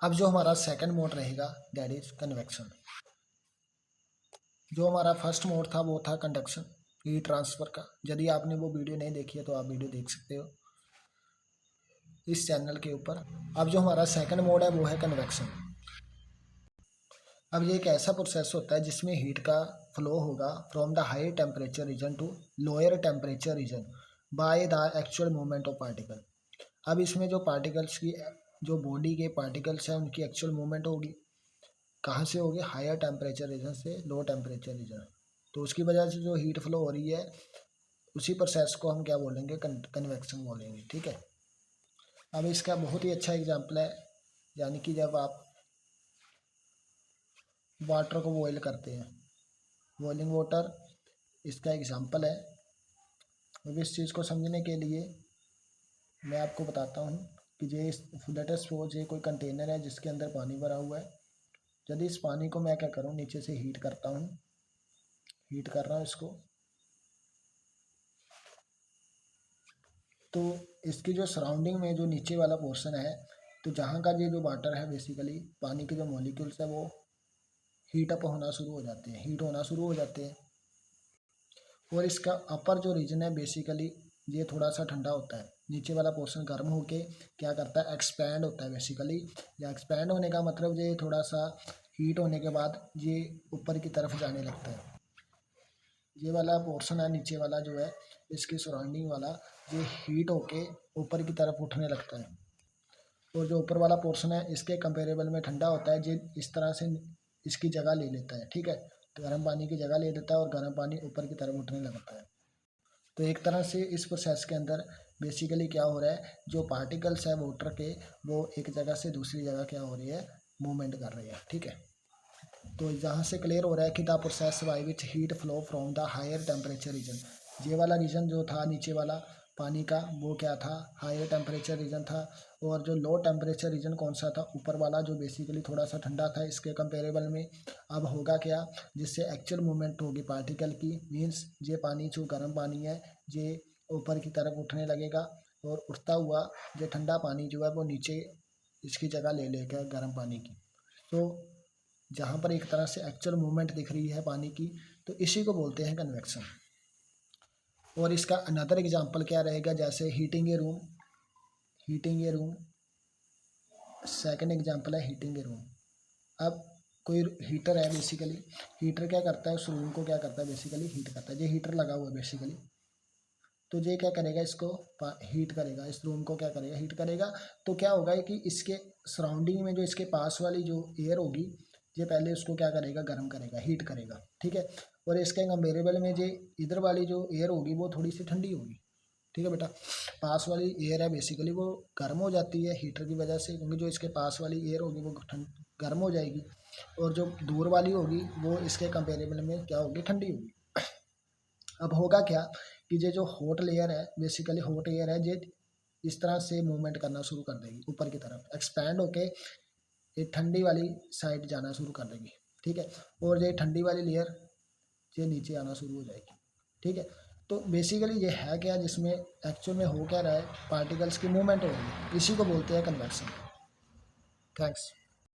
अब जो हमारा सेकंड मोड रहेगा दैट इज कन्वेक्शन। जो हमारा फर्स्ट मोड था वो था कंडक्शन, हीट ट्रांसफ़र का। यदि आपने वो वीडियो नहीं देखी है तो आप वीडियो देख सकते हो इस चैनल के ऊपर। अब जो हमारा सेकंड मोड है वो है कन्वेक्शन। अब ये एक ऐसा प्रोसेस होता है जिसमें हीट का फ्लो होगा from the high temperature region to lower temperature region by the actual movement of particle. अब इसमें जो पार्टिकल्स की जो बॉडी के पार्टिकल्स हैं उनकी एक्चुअल मूवमेंट होगी, कहाँ से होगी, हायर टेम्परेचर रीजन से लो टेम्परेचर रीजन। तो उसकी वजह से जो हीट फ्लो हो रही है उसी प्रोसेस को हम क्या बोलेंगे, कन्वेक्शन बोलेंगे। ठीक है। अब इसका बहुत ही अच्छा एग्जाम्पल है, यानी कि जब आप वाटर को बॉयल करते हैं, बॉइलिंग वाटर इसका एग्जाम्पल है। अब इस चीज़ को समझने के लिए मैं आपको बताता हूँ कि ये लेट अस सपोज ये कोई कंटेनर है जिसके अंदर पानी भरा हुआ है। यदि इस पानी को मैं क्या करूँ, नीचे से हीट करता हूँ, हीट कर रहा हूँ इसको, तो इसकी जो सराउंडिंग में जो नीचे वाला पोर्शन है, तो जहाँ का ये जो वाटर है बेसिकली पानी के जो मॉलिक्यूल्स है वो हीट अप होना शुरू हो जाते हैं, हीट होना शुरू हो जाते हैं। और इसका अपर जो रीजन है बेसिकली ये थोड़ा सा ठंडा होता है, नीचे वाला पोर्शन गर्म होके क्या करता है, एक्सपैंड होता है बेसिकली। या एक्सपैंड होने का मतलब ये थोड़ा सा हीट होने के बाद ये ऊपर की तरफ जाने लगता है। ये वाला पोर्शन है नीचे वाला जो है इसकी सराउंडिंग वाला, ये हीट होके ऊपर की तरफ उठने लगता है। और जो ऊपर वाला पोर्शन है इसके कंपेरेबल में ठंडा होता है, ये इस तरह से इसकी जगह ले लेता है। ठीक है। तो गर्म पानी की जगह ले लेता है और गर्म पानी ऊपर की तरफ उठने लगता है। तो एक तरह से इस प्रोसेस के अंदर बेसिकली क्या हो रहा है, जो पार्टिकल्स है वाटर के वो एक जगह से दूसरी जगह क्या हो रही है, मूवमेंट कर रही है। ठीक है। तो यहाँ से क्लियर हो रहा है कि the process by which heat flow from the higher temperature region. ये वाला रीजन जो था नीचे वाला पानी का वो क्या था, हायर टेम्परेचर रीजन था। और जो लो टेम्परेचर रीजन कौन सा था, ऊपर वाला जो बेसिकली थोड़ा सा ठंडा था इसके कंपेरेबल में। अब होगा क्या, जिससे एक्चुअल मूवमेंट होगी पार्टिकल की, मीन्स ये पानी जो गर्म पानी है ये ऊपर की तरफ उठने लगेगा और उठता हुआ ये ठंडा पानी जो है वो नीचे इसकी जगह ले लेगा गर्म पानी की। तो जहाँ पर एक तरह से एक्चुअल मूवमेंट दिख रही है पानी की, तो इसी को बोलते हैं कन्वेक्शन। और इसका अनदर एग्जांपल क्या रहेगा, जैसे heating a room, heating a room second example है हीटिंग ए रूम। अब कोई हीटर है बेसिकली, हीटर क्या करता है, उस रूम को क्या करता है बेसिकली, हीट करता है। ये हीटर लगा हुआ है बेसिकली, तो ये क्या करेगा, इसको हीट करेगा, इस रूम को क्या करेगा, हीट करेगा। तो क्या होगा कि इसके सराउंडिंग में जो इसके पास वाली जो एयर होगी ये पहले उसको क्या करेगा, गर्म करेगा, हीट करेगा। ठीक है। और इसके कंपेरेबल में जो इधर वाली जो एयर होगी वो थोड़ी सी ठंडी होगी। ठीक है बेटा। पास वाली एयर है बेसिकली वो गर्म हो जाती है हीटर की वजह से, क्योंकि जो इसके पास वाली एयर होगी वो गर्म हो जाएगी। और जो दूर वाली होगी वो इसके कंपेरेबल में क्या होगी, ठंडी होगी। अब होगा क्या कि ये जो हॉट लेयर है बेसिकली, हॉट एयर है, ये इस तरह से मूवमेंट करना शुरू कर देगी ऊपर की तरफ, एक्सपैंड होके ये ठंडी वाली साइड जाना शुरू कर देगी। ठीक है। और ये ठंडी वाली लेयर ये नीचे आना शुरू हो जाएगी। ठीक है। तो बेसिकली ये है क्या, जिसमें एक्चुअल में हो क्या रहा है, पार्टिकल्स की मूवमेंट हो रही है, इसी को बोलते हैं कन्वेक्शन। थैंक्स।